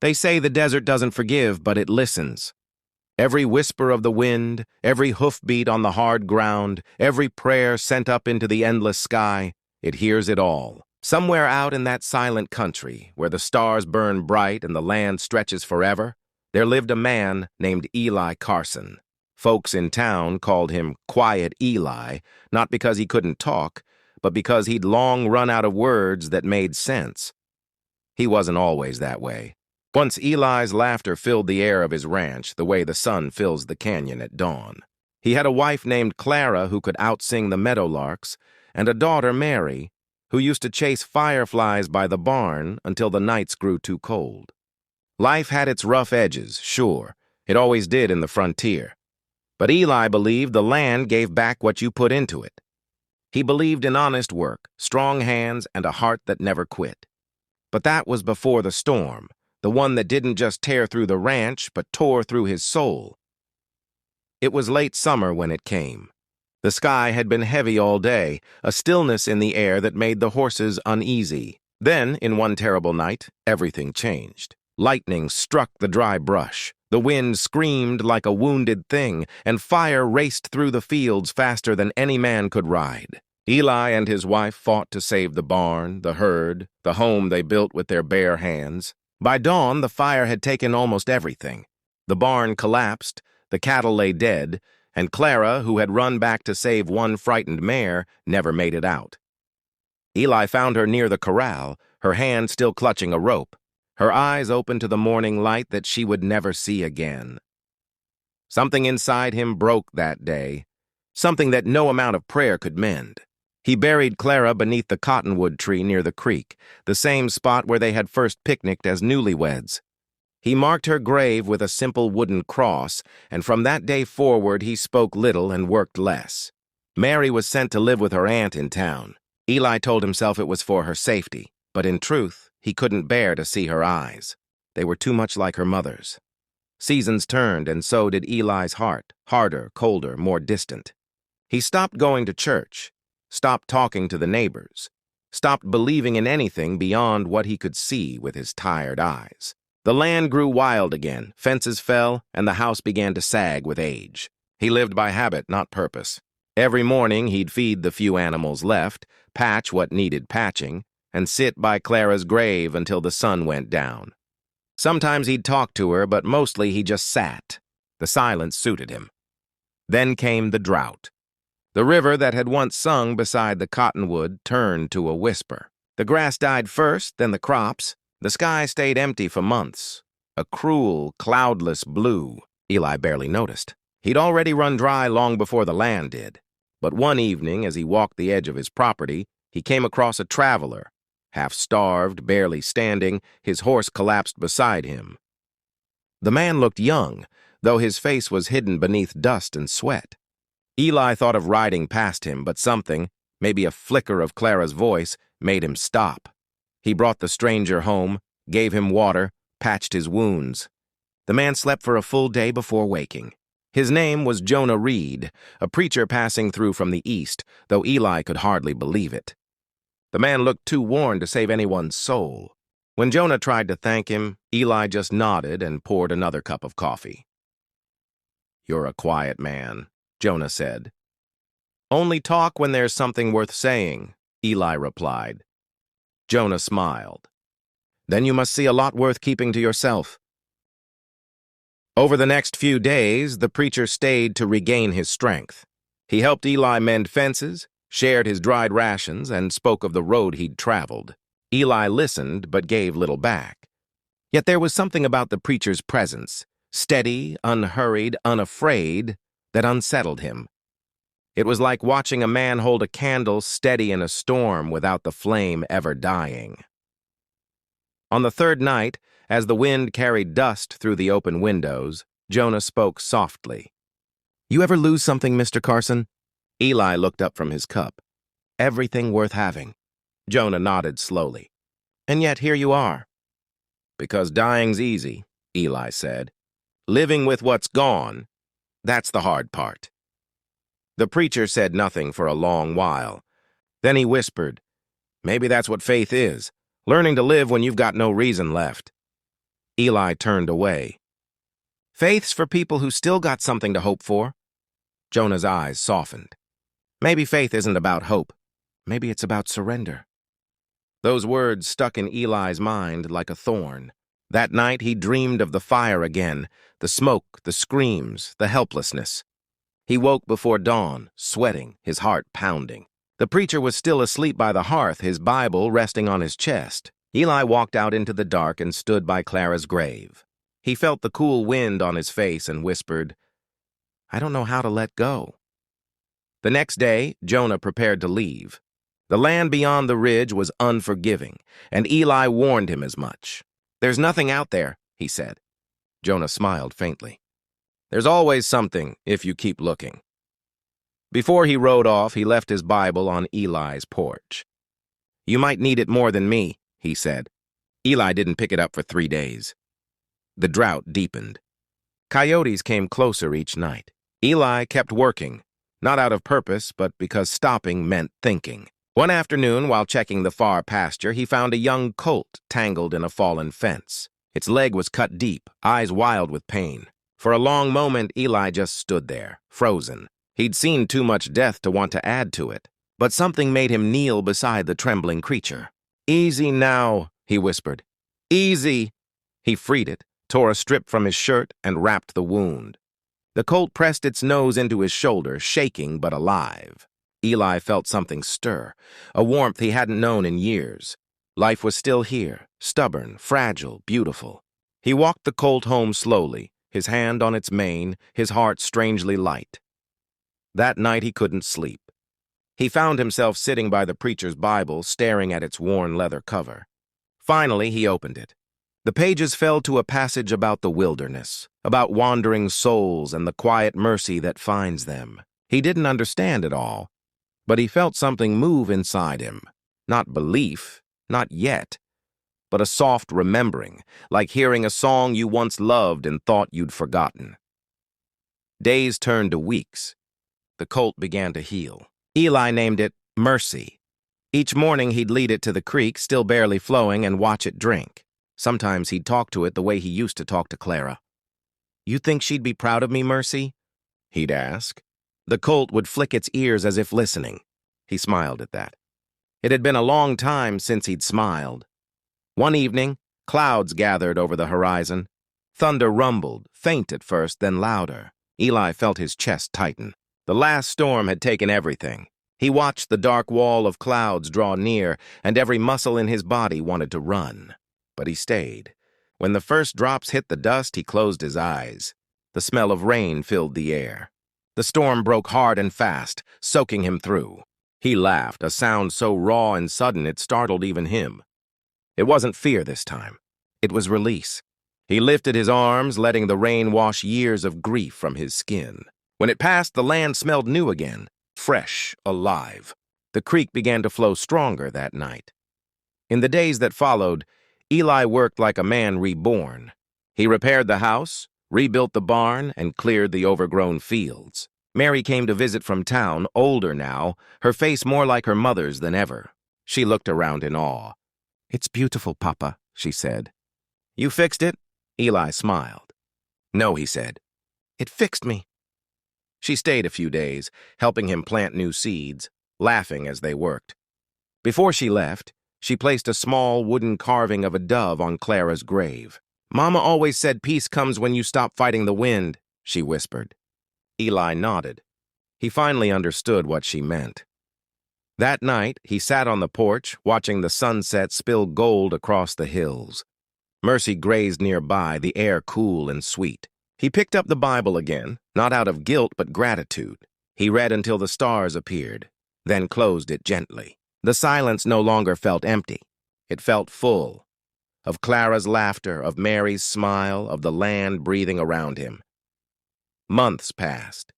They say the desert doesn't forgive, but it listens. Every whisper of the wind, every hoofbeat on the hard ground, every prayer sent up into the endless sky, it hears it all. Somewhere out in that silent country, where the stars burn bright and the land stretches forever, there lived a man named Eli Carson. Folks in town called him Quiet Eli, not because he couldn't talk, but because he'd long run out of words that made sense. He wasn't always that way. Once Eli's laughter filled the air of his ranch the way the sun fills the canyon at dawn. He had a wife named Clara who could outsing the meadowlarks, and a daughter, Mary, who used to chase fireflies by the barn until the nights grew too cold. Life had its rough edges, sure. It always did in the frontier. But Eli believed the land gave back what you put into it. He believed in honest work, strong hands, and a heart that never quit. But that was before the storm, the one that didn't just tear through the ranch, but tore through his soul. It was late summer when it came. The sky had been heavy all day, a stillness in the air that made the horses uneasy. Then, in one terrible night, everything changed. Lightning struck the dry brush. The wind screamed like a wounded thing, and fire raced through the fields faster than any man could ride. Eli and his wife fought to save the barn, the herd, the home they built with their bare hands. By dawn, the fire had taken almost everything. The barn collapsed, the cattle lay dead, and Clara, who had run back to save one frightened mare, never made it out. Eli found her near the corral, her hand still clutching a rope, her eyes open to the morning light that she would never see again. Something inside him broke that day, something that no amount of prayer could mend. He buried Clara beneath the cottonwood tree near the creek, the same spot where they had first picnicked as newlyweds. He marked her grave with a simple wooden cross, and from that day forward he spoke little and worked less. Mary was sent to live with her aunt in town. Eli told himself it was for her safety, but in truth, he couldn't bear to see her eyes. They were too much like her mother's. Seasons turned, and so did Eli's heart, harder, colder, more distant. He stopped going to church, stopped talking to the neighbors, stopped believing in anything beyond what he could see with his tired eyes. The land grew wild again, fences fell, and the house began to sag with age. He lived by habit, not purpose. Every morning he'd feed the few animals left, patch what needed patching, and sit by Clara's grave until the sun went down. Sometimes he'd talk to her, but mostly he just sat. The silence suited him. Then came the drought. The river that had once sung beside the cottonwood turned to a whisper. The grass died first, then the crops. The sky stayed empty for months. A cruel, cloudless blue. Eli barely noticed. He'd already run dry long before the land did. But one evening, as he walked the edge of his property, he came across a traveler. Half-starved, barely standing, his horse collapsed beside him. The man looked young, though his face was hidden beneath dust and sweat. Eli thought of riding past him, but something, maybe a flicker of Clara's voice, made him stop. He brought the stranger home, gave him water, patched his wounds. The man slept for a full day before waking. His name was Jonah Reed, a preacher passing through from the east, though Eli could hardly believe it. The man looked too worn to save anyone's soul. When Jonah tried to thank him, Eli just nodded and poured another cup of coffee. "You're a quiet man," Jonah said. "Only talk when there's something worth saying," Eli replied. Jonah smiled. "Then you must see a lot worth keeping to yourself." Over the next few days, the preacher stayed to regain his strength. He helped Eli mend fences, shared his dried rations, and spoke of the road he'd traveled. Eli listened, but gave little back. Yet there was something about the preacher's presence, steady, unhurried, unafraid, that unsettled him. It was like watching a man hold a candle steady in a storm without the flame ever dying. On the third night, as the wind carried dust through the open windows, Jonah spoke softly. "You ever lose something, Mr. Carson?" Eli looked up from his cup. "Everything worth having." Jonah nodded slowly. "And yet here you are." "Because dying's easy," Eli said. "Living with what's gone, that's the hard part." The preacher said nothing for a long while. Then he whispered, "Maybe that's what faith is, learning to live when you've got no reason left." Eli turned away. Faith's for people who still got something to hope for. Jonah's eyes softened. Maybe faith isn't about hope. Maybe it's about surrender. Those words stuck in Eli's mind like a thorn. That night he dreamed of the fire again, the smoke, the screams, the helplessness. He woke before dawn, sweating, his heart pounding. The preacher was still asleep by the hearth, his Bible resting on his chest. Eli walked out into the dark and stood by Clara's grave. He felt the cool wind on his face and whispered, "I don't know how to let go." The next day, Jonah prepared to leave. The land beyond the ridge was unforgiving, and Eli warned him as much. "There's nothing out there," he said. Jonah smiled faintly. "There's always something if you keep looking." Before he rode off, he left his Bible on Eli's porch. "You might need it more than me," he said. Eli didn't pick it up for 3 days. The drought deepened. Coyotes came closer each night. Eli kept working, not out of purpose, but because stopping meant thinking. One afternoon, while checking the far pasture, he found a young colt tangled in a fallen fence. Its leg was cut deep, eyes wild with pain. For a long moment, Eli just stood there, frozen. He'd seen too much death to want to add to it, but something made him kneel beside the trembling creature. "Easy now," he whispered. "Easy." He freed it, tore a strip from his shirt, and wrapped the wound. The colt pressed its nose into his shoulder, shaking but alive. Eli felt something stir, a warmth he hadn't known in years. Life was still here, stubborn, fragile, beautiful. He walked the colt home slowly, his hand on its mane, his heart strangely light. That night he couldn't sleep. He found himself sitting by the preacher's Bible, staring at its worn leather cover. Finally, he opened it. The pages fell to a passage about the wilderness, about wandering souls and the quiet mercy that finds them. He didn't understand it all, but he felt something move inside him. Not belief, not yet, but a soft remembering, like hearing a song you once loved and thought you'd forgotten. Days turned to weeks. The colt began to heal. Eli named it Mercy. Each morning he'd lead it to the creek, still barely flowing, and watch it drink. Sometimes he'd talk to it the way he used to talk to Clara. "You think she'd be proud of me, Mercy?" he'd ask. The colt would flick its ears as if listening. He smiled at that. It had been a long time since he'd smiled. One evening, clouds gathered over the horizon. Thunder rumbled, faint at first, then louder. Eli felt his chest tighten. The last storm had taken everything. He watched the dark wall of clouds draw near, and every muscle in his body wanted to run. But he stayed. When the first drops hit the dust, he closed his eyes. The smell of rain filled the air. The storm broke hard and fast, soaking him through. He laughed, a sound so raw and sudden it startled even him. It wasn't fear this time. It was release. He lifted his arms, letting the rain wash years of grief from his skin. When it passed, the land smelled new again, fresh, alive. The creek began to flow stronger that night. In the days that followed, Eli worked like a man reborn. He repaired the house, rebuilt the barn, and cleared the overgrown fields. Mary came to visit from town, older now, her face more like her mother's than ever. She looked around in awe. "It's beautiful, Papa," she said. "You fixed it?" Eli smiled. "No," he said. "It fixed me." She stayed a few days, helping him plant new seeds, laughing as they worked. Before she left, she placed a small wooden carving of a dove on Clara's grave. "Mama always said peace comes when you stop fighting the wind," she whispered. Eli nodded. He finally understood what she meant. That night, he sat on the porch, watching the sunset spill gold across the hills. Mercy grazed nearby, the air cool and sweet. He picked up the Bible again, not out of guilt but gratitude. He read until the stars appeared, then closed it gently. The silence no longer felt empty. It felt full. Of Clara's laughter, of Mary's smile, of the land breathing around him. Months passed.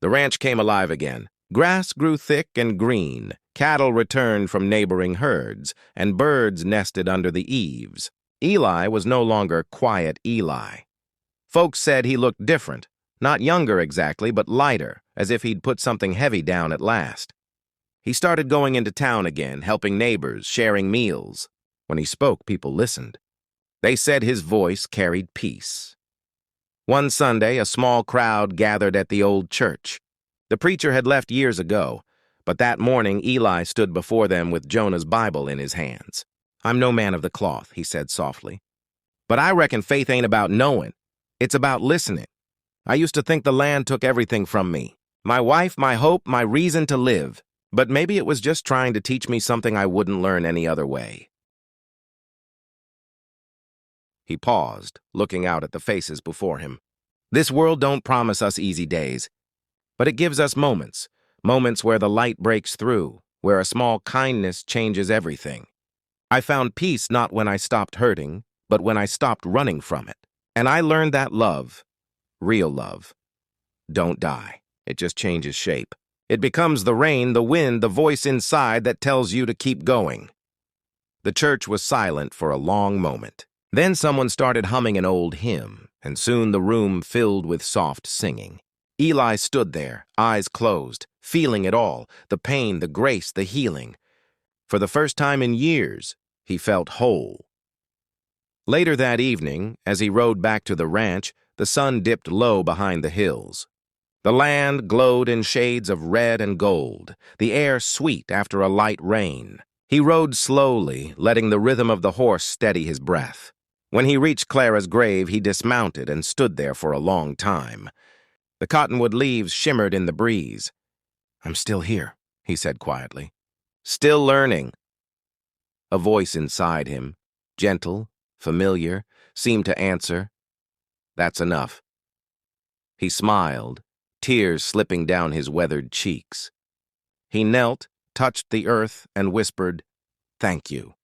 The ranch came alive again. Grass grew thick and green. Cattle returned from neighboring herds, and birds nested under the eaves. Eli was no longer quiet Eli. Folks said he looked different, not younger exactly, but lighter, as if he'd put something heavy down at last. He started going into town again, helping neighbors, sharing meals. When he spoke, people listened. They said his voice carried peace. One Sunday, a small crowd gathered at the old church. The preacher had left years ago, but that morning Eli stood before them with Jonah's Bible in his hands. "I'm no man of the cloth," he said softly. "But I reckon faith ain't about knowing. It's about listening. I used to think the land took everything from me. My wife, my hope, my reason to live. But maybe it was just trying to teach me something I wouldn't learn any other way." He paused, looking out at the faces before him. This world don't promise us easy days, but it gives us moments, moments where the light breaks through, where a small kindness changes everything. I found peace not when I stopped hurting, but when I stopped running from it. And I learned that love, real love, don't die. It just changes shape. It becomes the rain, the wind, the voice inside that tells you to keep going. The church was silent for a long moment. Then someone started humming an old hymn, and soon the room filled with soft singing. Eli stood there, eyes closed, feeling it all, the pain, the grace, the healing. For the first time in years, he felt whole. Later that evening, as he rode back to the ranch, the sun dipped low behind the hills. The land glowed in shades of red and gold, the air sweet after a light rain. He rode slowly, letting the rhythm of the horse steady his breath. When he reached Clara's grave, he dismounted and stood there for a long time. The cottonwood leaves shimmered in the breeze. "I'm still here," he said quietly. "Still learning." A voice inside him, gentle, familiar, seemed to answer, "That's enough." He smiled, tears slipping down his weathered cheeks. He knelt, touched the earth, and whispered, "Thank you."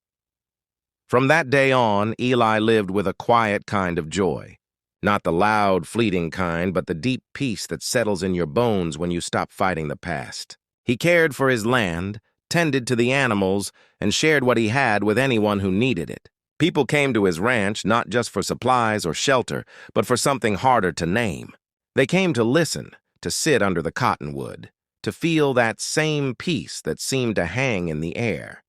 From that day on, Eli lived with a quiet kind of joy. Not the loud, fleeting kind, but the deep peace that settles in your bones when you stop fighting the past. He cared for his land, tended to the animals, and shared what he had with anyone who needed it. People came to his ranch not just for supplies or shelter, but for something harder to name. They came to listen, to sit under the cottonwood, to feel that same peace that seemed to hang in the air.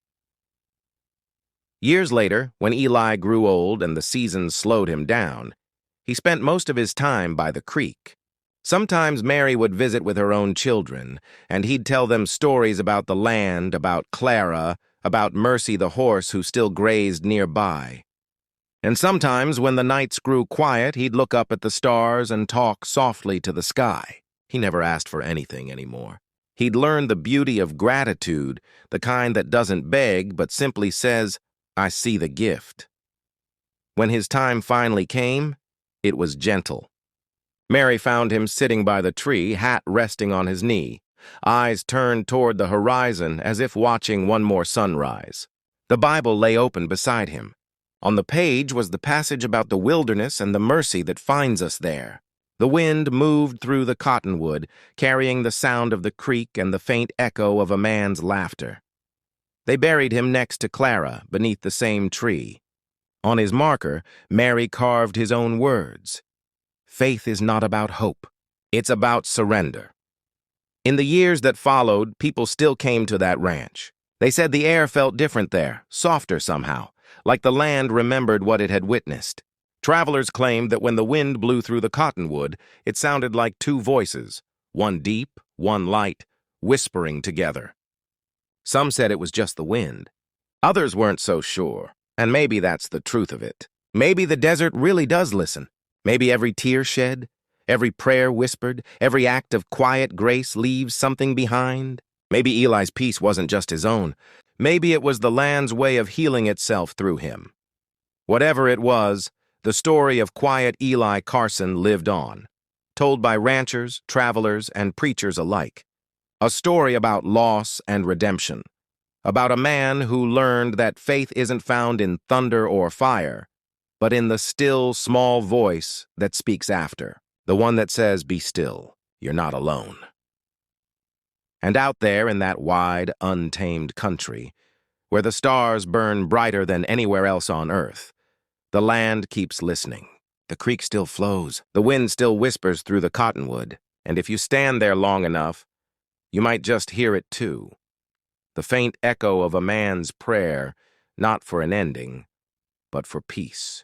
Years later, when Eli grew old and the seasons slowed him down, he spent most of his time by the creek. Sometimes Mary would visit with her own children, and he'd tell them stories about the land, about Clara, about Mercy the horse who still grazed nearby. And sometimes, when the nights grew quiet, he'd look up at the stars and talk softly to the sky. He never asked for anything anymore. He'd learned the beauty of gratitude, the kind that doesn't beg but simply says, "I see the gift." When his time finally came, it was gentle. Mary found him sitting by the tree, hat resting on his knee, eyes turned toward the horizon as if watching one more sunrise. The Bible lay open beside him. On the page was the passage about the wilderness and the mercy that finds us there. The wind moved through the cottonwood, carrying the sound of the creek and the faint echo of a man's laughter. They buried him next to Clara, beneath the same tree. On his marker, Mary carved his own words. "Faith is not about hope. It's about surrender." In the years that followed, people still came to that ranch. They said the air felt different there, softer somehow, like the land remembered what it had witnessed. Travelers claimed that when the wind blew through the cottonwood, it sounded like two voices, one deep, one light, whispering together. Some said it was just the wind. Others weren't so sure, and maybe that's the truth of it. Maybe the desert really does listen. Maybe every tear shed, every prayer whispered, every act of quiet grace leaves something behind. Maybe Eli's peace wasn't just his own. Maybe it was the land's way of healing itself through him. Whatever it was, the story of quiet Eli Carson lived on, told by ranchers, travelers, and preachers alike. A story about loss and redemption, about a man who learned that faith isn't found in thunder or fire, but in the still, small voice that speaks after, the one that says, "Be still, you're not alone." And out there in that wide, untamed country, where the stars burn brighter than anywhere else on earth, the land keeps listening. The creek still flows, the wind still whispers through the cottonwood, and if you stand there long enough, you might just hear it too. The faint echo of a man's prayer, not for an ending, but for peace.